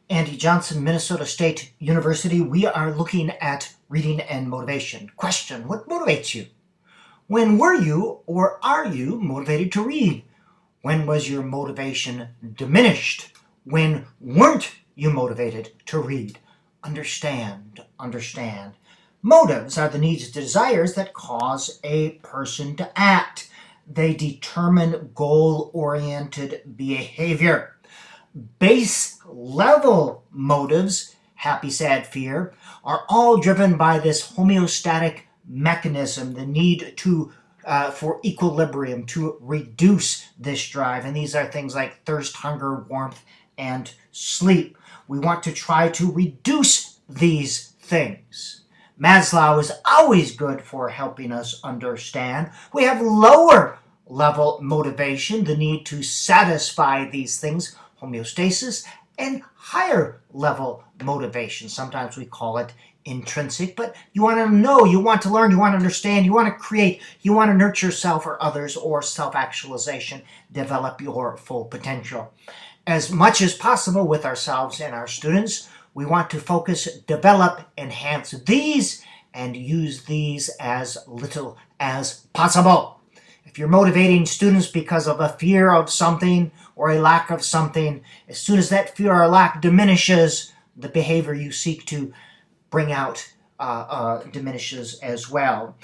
Andy Johnson, Minnesota State University. We are looking at reading and motivation. Question: what motivates you? When were you or are you motivated to read? When was your motivation diminished? When weren't you motivated to read? Understand. Motives are the needs and desires that cause a person to act. They determine goal-oriented behavior. Base level motives, happy, sad, fear, are all driven by this homeostatic mechanism, the need to for equilibrium, to reduce this drive. And these are things like thirst, hunger, warmth, and sleep. We want to try to reduce these things. Maslow is always good for helping us understand. We have lower level motivation, the need to satisfy these things, homeostasis, and higher level motivation. Sometimes we call it intrinsic, but you want to know, you want to learn, you want to understand, you want to create, you want to nurture yourself or others, or self-actualization, develop your full potential. As much as possible with ourselves and our students, we want to focus, develop, enhance these, and use these as little as possible. If you're motivating students because of a fear of something or a lack of something, as soon as that fear or lack diminishes, the behavior you seek to bring out diminishes as well.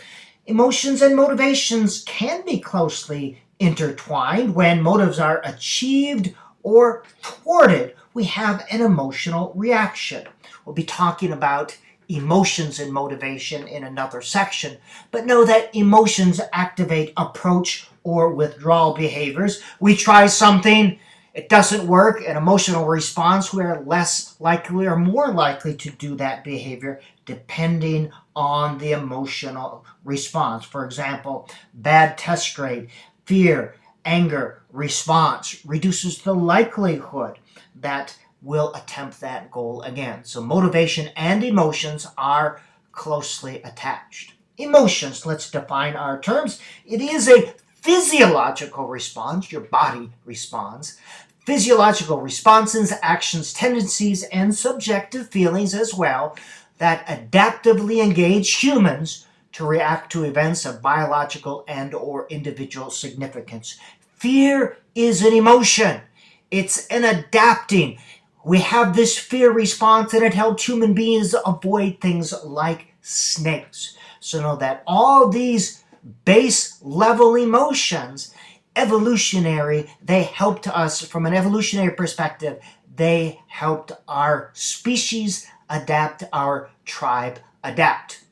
Emotions and motivations can be closely intertwined. When motives are achieved or thwarted, we have an emotional reaction. We'll be talking about emotions and motivation in another section, but know that emotions activate approach or withdrawal behaviors. We try something, it doesn't work, an emotional response, we are less likely or more likely to do that behavior depending on the emotional response. For example, bad test grade, fear, anger response reduces the likelihood that we'll attempt that goal again. So motivation and emotions are closely attached. Emotions, let's define our terms. It is a physiological response, your body responds. Physiological responses, actions, tendencies, and subjective feelings as well that adaptively engage humans to react to events of biological and or individual significance. Fear is an emotion. It's an adapting. We have this fear response and it helps human beings avoid things like snakes. So know that all these base level emotions, evolutionary, they helped us from an evolutionary perspective. They helped our species adapt, our tribe adapt.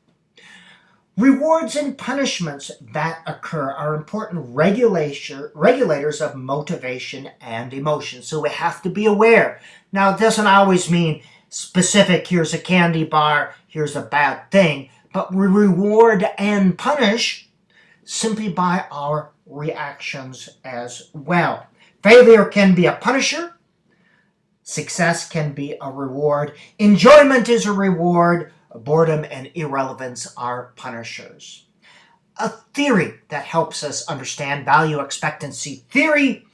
Rewards and punishments that occur are important regulators of motivation and emotion. So we have to be aware. Now, it doesn't always mean specific, here's a candy bar, here's a bad thing, but we reward and punish simply by our reactions as well. Failure can be a punisher. Success can be a reward. Enjoyment is a reward. Boredom and irrelevance are punishers. A theory that helps us understand value expectancy theory.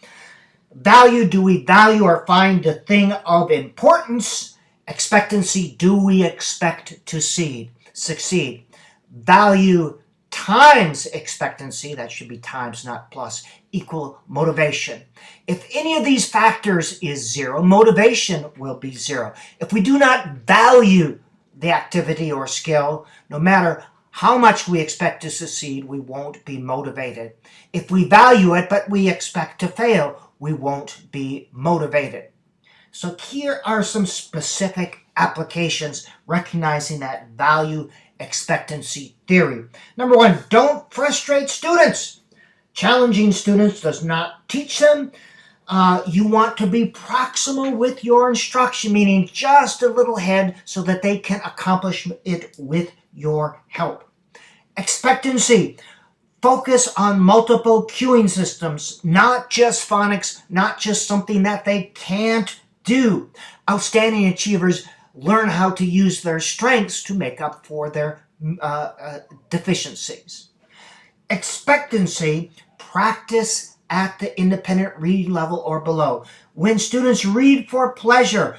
Value, do we value or find the thing of importance? Expectancy, do we expect to succeed? Value times expectancy, that should be times, not plus, equal motivation. If any of these factors is zero, motivation will be zero. If we do not value the activity or skill, no matter how much we expect to succeed, we won't be motivated. If we value it, but we expect to fail, we won't be motivated. So here are some specific applications recognizing that value expectancy theory. Number one, don't frustrate students. Challenging students does not teach them. You want to be proximal with your instruction, meaning just a little ahead so that they can accomplish it with your help. Expectancy. Focus on multiple cueing systems, not just phonics, not just something that they can't do. Outstanding achievers learn how to use their strengths to make up for their deficiencies. Expectancy. Practice at the independent read level or below. When students read for pleasure,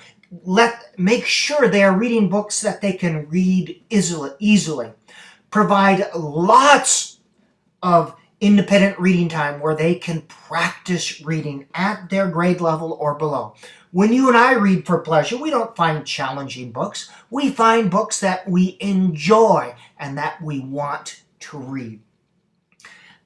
Make sure they are reading books that they can read easily. Provide lots of independent reading time where they can practice reading at their grade level or below. When you and I read for pleasure, we don't find challenging books. We find books that we enjoy and that we want to read.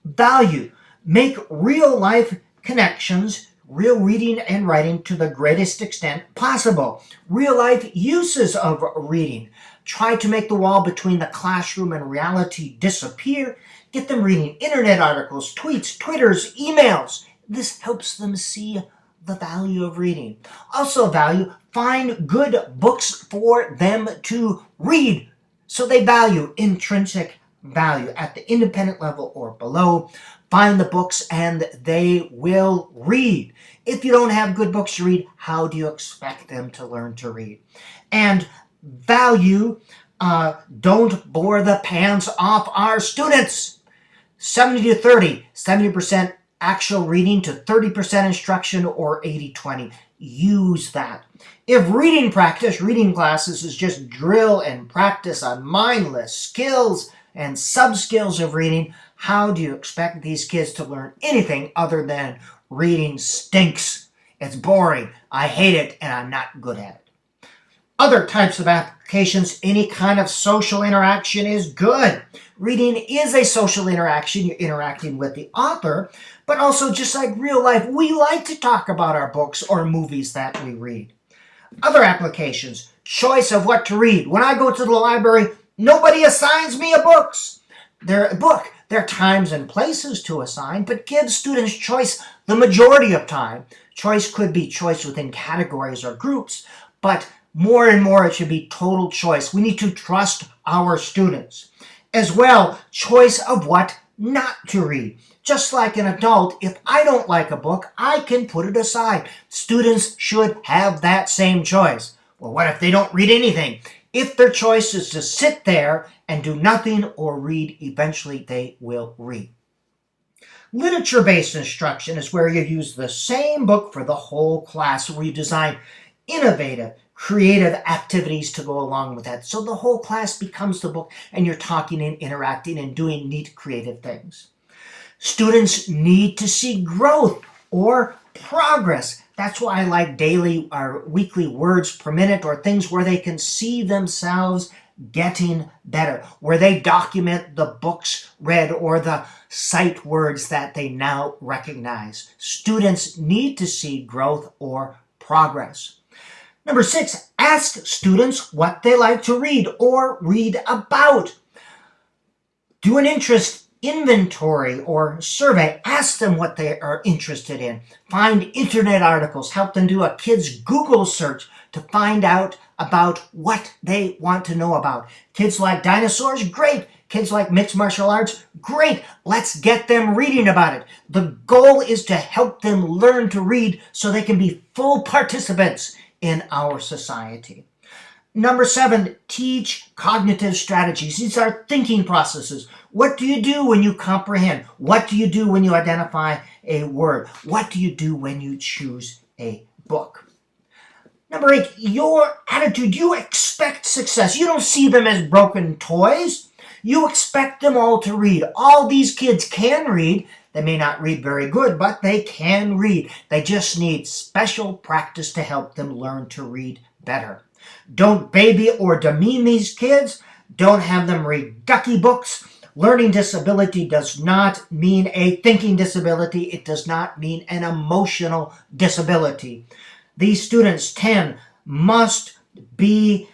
Value. Make real life connections, real reading and writing to the greatest extent possible. Real life uses of reading. Try to make the wall between the classroom and reality disappear. Get them reading internet articles, tweets, Twitters, emails. This helps them see the value of reading. Also value, find good books for them to read. So they value intrinsic value at the independent level or below. Find the books and they will read. If you don't have good books to read, how do you expect them to learn to read? And value, don't bore the pants off our students. 70 to 30, 70% actual reading to 30% instruction, or 80-20. Use that. If reading classes is just drill and practice on mindless skills and sub-skills of reading, how do you expect these kids to learn anything other than reading stinks? It's boring, I hate it, and I'm not good at it. Other types of applications, any kind of social interaction is good. Reading is a social interaction. You're interacting with the author, but also just like real life, we like to talk about our books or movies that we read. Other applications, choice of what to read. When I go to the library, nobody assigns me a book. There are times and places to assign, but give students choice the majority of time. Choice could be choice within categories or groups, but more and more it should be total choice. We need to trust our students. As well, choice of what not to read. Just like an adult, if I don't like a book, I can put it aside. Students should have that same choice. Well, what if they don't read anything? If their choice is to sit there and do nothing or read, eventually they will read. Literature-based instruction is where you use the same book for the whole class, where you design innovative, creative activities to go along with that. So the whole class becomes the book and you're talking and interacting and doing neat creative things. Students need to see growth or progress. That's why I like daily or weekly words per minute, or things where they can see themselves getting better, where they document the books read or the sight words that they now recognize. Students need to see growth or progress. Number 6, ask students what they like to read or read about. Do an interest inventory or survey. Ask them what they are interested in. Find internet articles. Help them do a kid's Google search to find out about what they want to know about. Kids like dinosaurs? Great. Kids like mixed martial arts? Great. Let's get them reading about it. The goal is to help them learn to read so they can be full participants in our society. Number 7, teach cognitive strategies. These are thinking processes. What do you do when you comprehend? What do you do when you identify a word? What do you do when you choose a book? Number 8, your attitude. You expect success. You don't see them as broken toys. You expect them all to read. All these kids can read. They may not read very good, but they can read. They just need special practice to help them learn to read better. Don't baby or demean these kids. Don't have them read ducky books. Learning disability does not mean a thinking disability. It does not mean an emotional disability. These students must be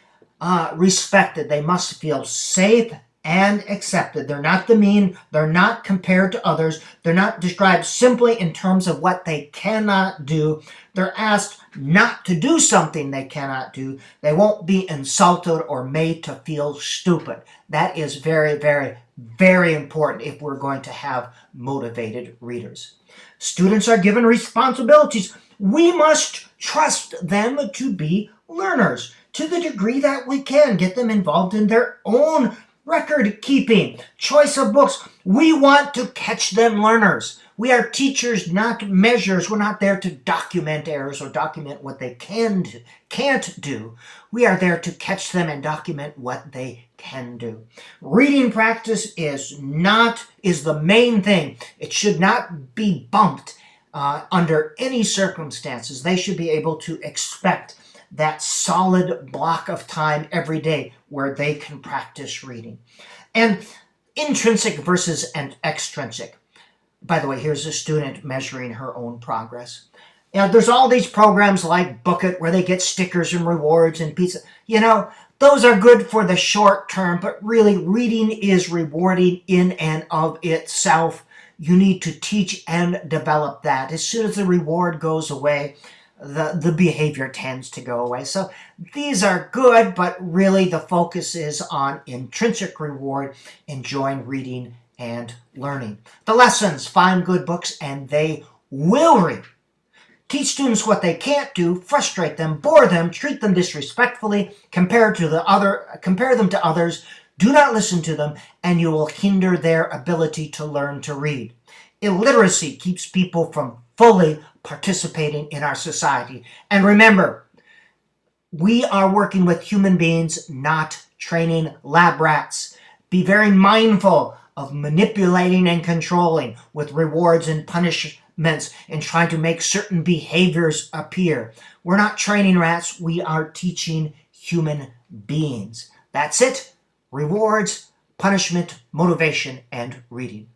respected. They must feel safe and accepted. They're not demeaned. They're not compared to others. They're not described simply in terms of what they cannot do. They're asked not to do something they cannot do. They won't be insulted or made to feel stupid. That is very, very, very important if we're going to have motivated readers. Students are given responsibilities. We must trust them to be learners to the degree that we can. Get them involved in their own record keeping, choice of books. We want to catch them learners. We are teachers, not measures. We're not there to document errors or document what they can't do. We are there to catch them and document what they can do. Reading practice is the main thing. It should not be bumped under any circumstances. They should be able to expect that solid block of time every day where they can practice reading. And intrinsic versus extrinsic. By the way, here's a student measuring her own progress. There's all these programs like Book It where they get stickers and rewards and pizza. Those are good for the short term, but really reading is rewarding in and of itself. You need to teach and develop that. As soon as the reward goes away, the behavior tends to go away. So these are good, but really the focus is on intrinsic reward, enjoying reading and learning. The lessons: find good books and they will read. Teach students what they can't do, frustrate them, bore them, treat them disrespectfully, compare them to others, do not listen to them, and you will hinder their ability to learn to read. Illiteracy keeps people from fully participating in our society. And remember, we are working with human beings, not training lab rats. Be very mindful of manipulating and controlling with rewards and punishments and trying to make certain behaviors appear. We're not training rats, we are teaching human beings. That's it. Rewards, punishment, motivation, and reading.